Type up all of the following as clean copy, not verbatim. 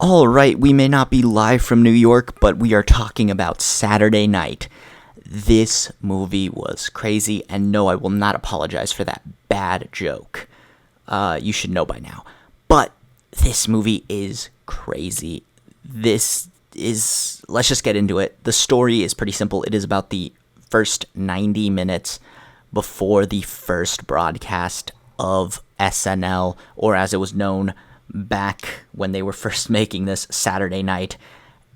All right, we may not be live from New York, but we are talking about Saturday Night. This movie was crazy, and no, I will not apologize for that bad joke. You should know by now. But this movie is crazy. Let's just get into it. The story is pretty simple. It is about the first 90 minutes before the first broadcast of SNL, or as it was known back when they were first making this, Saturday Night,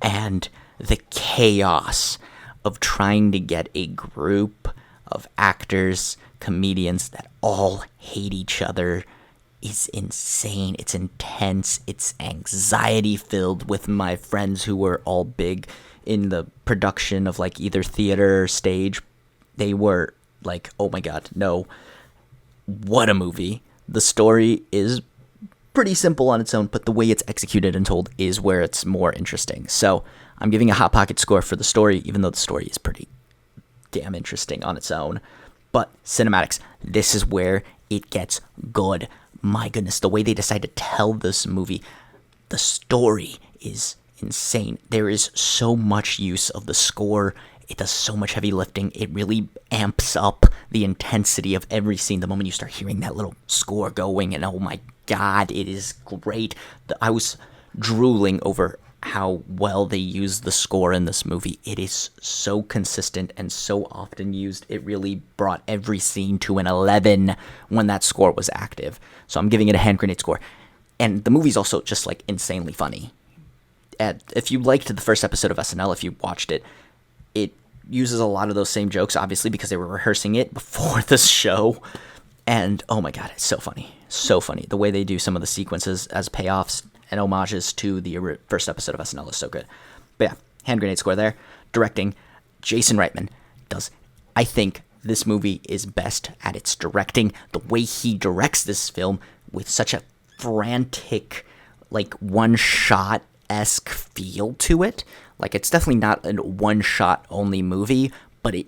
and the chaos of trying to get a group of actors, comedians that all hate each other is insane. It's intense. It's anxiety filled with my friends who were all big in the production of like either theater or stage. They were like, oh my god, no. What a movie. The story is pretty simple on its own, but the way it's executed and told is where it's more interesting. So I'm giving a Hot Pocket score for the story, even though the story is pretty damn interesting on its own. But cinematics, this is where it gets good. My goodness, the way they decide to tell this movie, the story is insane. There is so much use of the score. It does so much heavy lifting. It really amps up the intensity of every scene the moment you start hearing that little score going, and oh my god, it is great. I was drooling over how well they use the score in this movie. It is so consistent and so often used. It really brought every scene to an 11 when that score was active. So I'm giving it a hand grenade score. And the movie's also just like insanely funny. If you liked the first episode of SNL, if you watched it, it uses a lot of those same jokes, obviously, because they were rehearsing it before the show. And oh my god, it's so funny. So funny. The way they do some of the sequences as payoffs and homages to the first episode of SNL is so good. But yeah, hand grenade score there. Directing, Jason Reitman does. I think this movie is best at its directing. The way he directs this film with such a frantic, like one-shot-esque feel to it. Like, it's definitely not a one-shot only movie, but it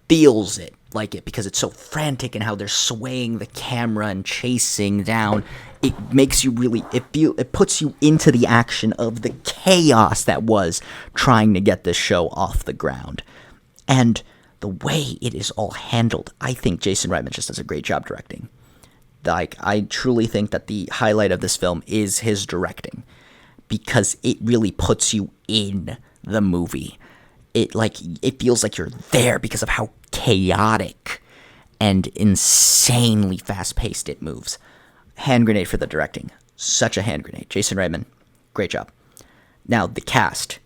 feels it like it because it's so frantic and how they're swaying the camera and chasing down. It makes you really, it puts you into the action of the chaos that was trying to get this show off the ground. And the way it is all handled, I think Jason Reitman just does a great job directing. Like, I truly think that the highlight of this film is his directing because it really puts you in the movie. It feels like you're there because of how chaotic and insanely fast-paced it moves. Hand grenade for the directing. Such a hand grenade. Jason Reitman, great job. Now, the cast.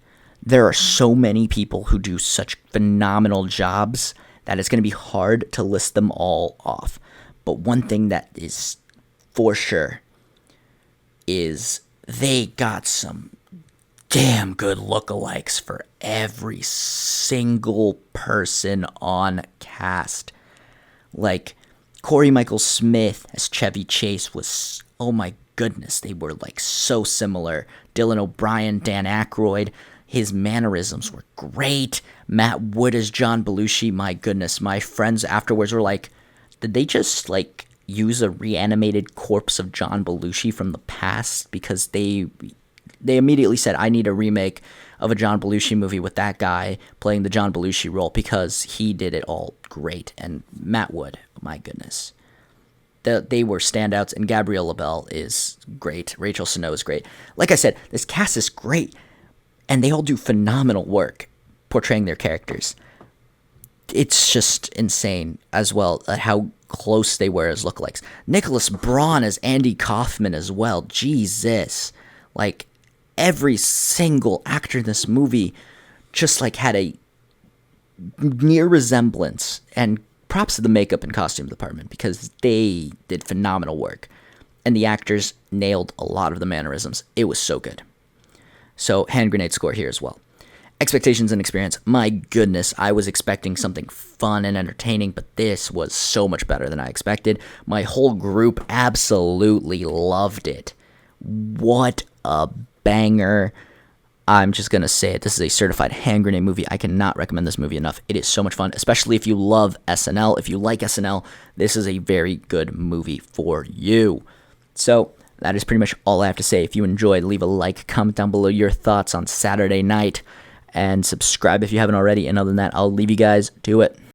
There are so many people who do such phenomenal jobs that it's going to be hard to list them all off. But one thing that is for sure is they got some damn good lookalikes for every single person on cast. Like, Corey Michael Smith as Chevy Chase was, oh my goodness, they were like so similar. Dylan O'Brien, Dan Aykroyd, his mannerisms were great. Matt Wood as John Belushi, my goodness, my friends afterwards were like, did they just like use a reanimated corpse of John Belushi from the past? Because they immediately said, I need a remake of a John Belushi movie with that guy playing the John Belushi role because he did it all great. And Matt Wood, my goodness. They were standouts, and Gabrielle LaBelle is great. Rachel Snow is great. Like I said, this cast is great, and they all do phenomenal work portraying their characters. It's just insane as well at how close they were as lookalikes. Nicholas Braun as Andy Kaufman as well. Jesus. Like, every single actor in this movie just like had a near resemblance, and props to the makeup and costume department because they did phenomenal work, and the actors nailed a lot of the mannerisms. It was so good. So hand grenade score here as well. Expectations and experience, my goodness, I was expecting something fun and entertaining, but this was so much better than I expected. My whole group absolutely loved it. What a banger. I'm just going to say it. This is a certified hand grenade movie. I cannot recommend this movie enough. It is so much fun, especially if you love SNL. If you like SNL, this is a very good movie for you. So that is pretty much all I have to say. If you enjoyed, leave a like, comment down below your thoughts on Saturday Night, and subscribe if you haven't already. And other than that, I'll leave you guys to it.